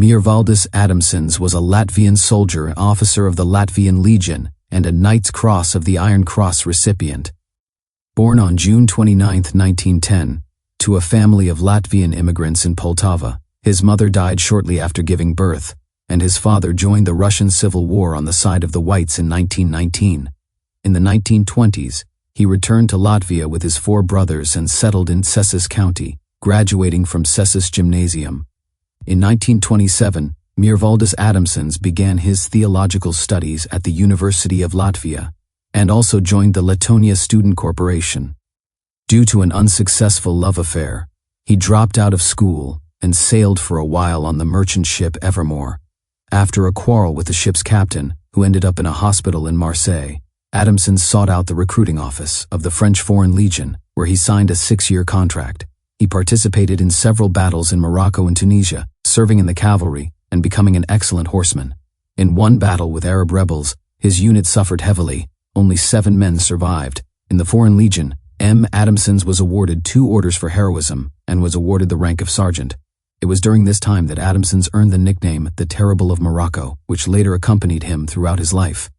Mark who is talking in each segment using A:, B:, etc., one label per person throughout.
A: Miervaldis Ādamsons was a Latvian soldier and officer of the Latvian Legion and a Knight's Cross of the Iron Cross recipient. Born on June 29, 1910, to a family of Latvian immigrants in Poltava, his mother died shortly after giving birth, and his father joined the Russian Civil War on the side of the Whites in 1919. In the 1920s, he returned to Latvia with his 4 brothers and settled in Cēsis County, graduating from Cēsis Gymnasium. In 1927, Miervaldis Ādamsons began his theological studies at the University of Latvia, and also joined the Letonia Student Corporation. Due to an unsuccessful love affair, he dropped out of school and sailed for a while on the merchant ship Evermore. After a quarrel with the ship's captain, who ended up in a hospital in Marseille, Adamsons sought out the recruiting office of the French Foreign Legion, where he signed a 6-year contract. He participated in several battles in Morocco and Tunisia, serving in the cavalry and becoming an excellent horseman. In one battle with Arab rebels, his unit suffered heavily. Only 7 men survived. In the Foreign Legion, Adamsons was awarded 2 orders for heroism and was awarded the rank of sergeant. It was during this time that Adamsons earned the nickname the Terrible of Morocco, which later accompanied him throughout his life.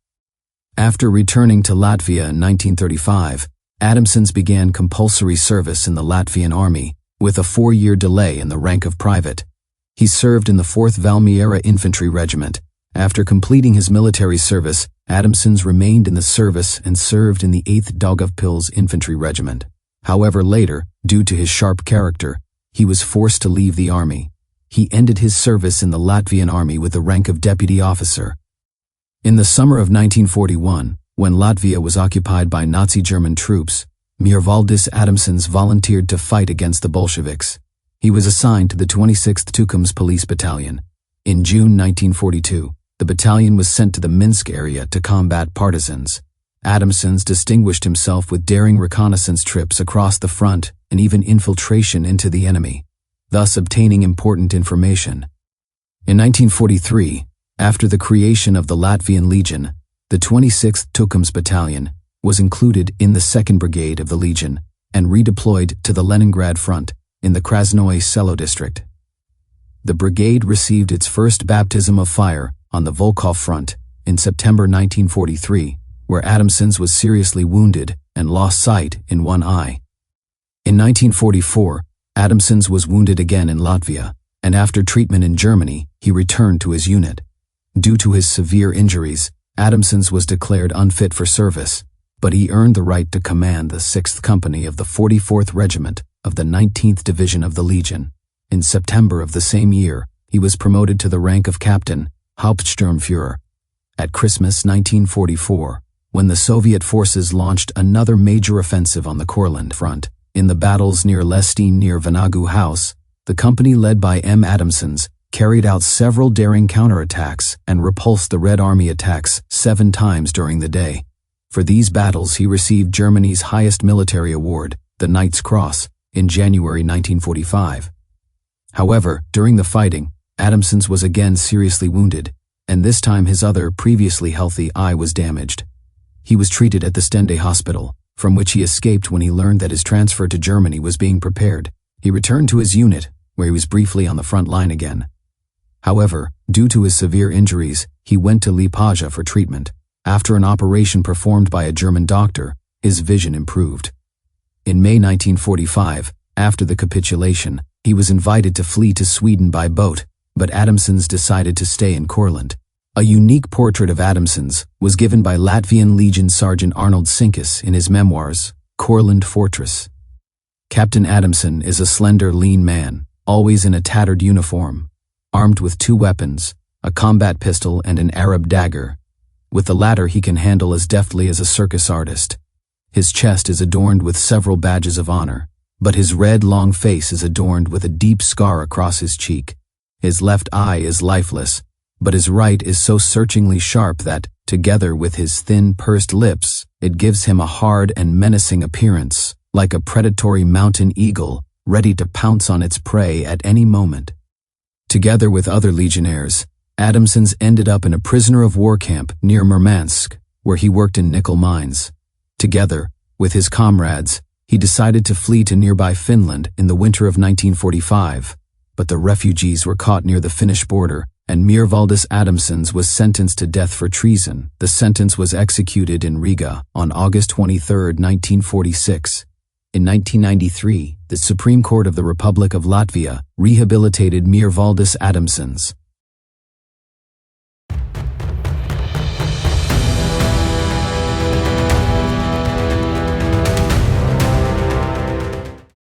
A: After returning to Latvia in 1935, Adamsons began compulsory service in the Latvian Army, with a 4-year delay in the rank of private. He served in the 4th Valmiera Infantry Regiment. After completing his military service, Adamsons remained in the service and served in the 8th Daugavpils Infantry Regiment. However, later, due to his sharp character, he was forced to leave the army. He ended his service in the Latvian Army with the rank of deputy officer. In the summer of 1941, when Latvia was occupied by Nazi German troops, Miervaldis Ādamsons volunteered to fight against the Bolsheviks. He was assigned to the 26th Tukums Police Battalion. In June 1942, the battalion was sent to the Minsk area to combat partisans. Adamsons distinguished himself with daring reconnaissance trips across the front and even infiltration into the enemy, thus obtaining important information. In 1943, after the creation of the Latvian Legion, the 26th Tukums Battalion was included in the 2nd Brigade of the Legion and redeployed to the Leningrad front in the Krasnoye Selo district. The brigade received its first baptism of fire on the Volkhov front in September 1943, where Adamsons was seriously wounded and lost sight in one eye. In 1944, Adamsons was wounded again in Latvia, and after treatment in Germany, he returned to his unit. Due to his severe injuries, Adamsons was declared unfit for service, but he earned the right to command the 6th Company of the 44th Regiment of the 19th Division of the Legion. In September of the same year, he was promoted to the rank of captain, Hauptsturmführer. At Christmas 1944, when the Soviet forces launched another major offensive on the Courland front, in the battles near Lestene near Vanagu House, the company led by Adamsons carried out several daring counterattacks and repulsed the Red Army attacks 7 times during the day. For these battles he received Germany's highest military award, the Knight's Cross, in January 1945. However, during the fighting, Adamsons was again seriously wounded, and this time his other previously healthy eye was damaged. He was treated at the Stende Hospital, from which he escaped when he learned that his transfer to Germany was being prepared. He returned to his unit, where he was briefly on the front line again. However, due to his severe injuries, he went to Liepāja for treatment. After an operation performed by a German doctor, his vision improved. In May 1945, after the capitulation, he was invited to flee to Sweden by boat, but Adamsons decided to stay in Courland. A unique portrait of Adamsons was given by Latvian Legion Sergeant Arnold Sinkus in his memoirs, Courland Fortress. Captain Adamson is a slender, lean man, always in a tattered uniform, armed with 2 weapons, a combat pistol and an Arab dagger. With the latter he can handle as deftly as a circus artist. His chest is adorned with several badges of honor, but his red, long face is adorned with a deep scar across his cheek. His left eye is lifeless, but his right is so searchingly sharp that, together with his thin, pursed lips, it gives him a hard and menacing appearance, like a predatory mountain eagle, ready to pounce on its prey at any moment. Together with other legionnaires, Adamsons ended up in a prisoner of war camp near Murmansk, where he worked in nickel mines. Together, with his comrades, he decided to flee to nearby Finland in the winter of 1945. but the refugees were caught near the Finnish border, and Miervaldis Ādamsons was sentenced to death for treason. The sentence was executed in Riga on August 23, 1946. In 1993, the Supreme Court of the Republic of Latvia rehabilitated Miervaldis Ādamsons.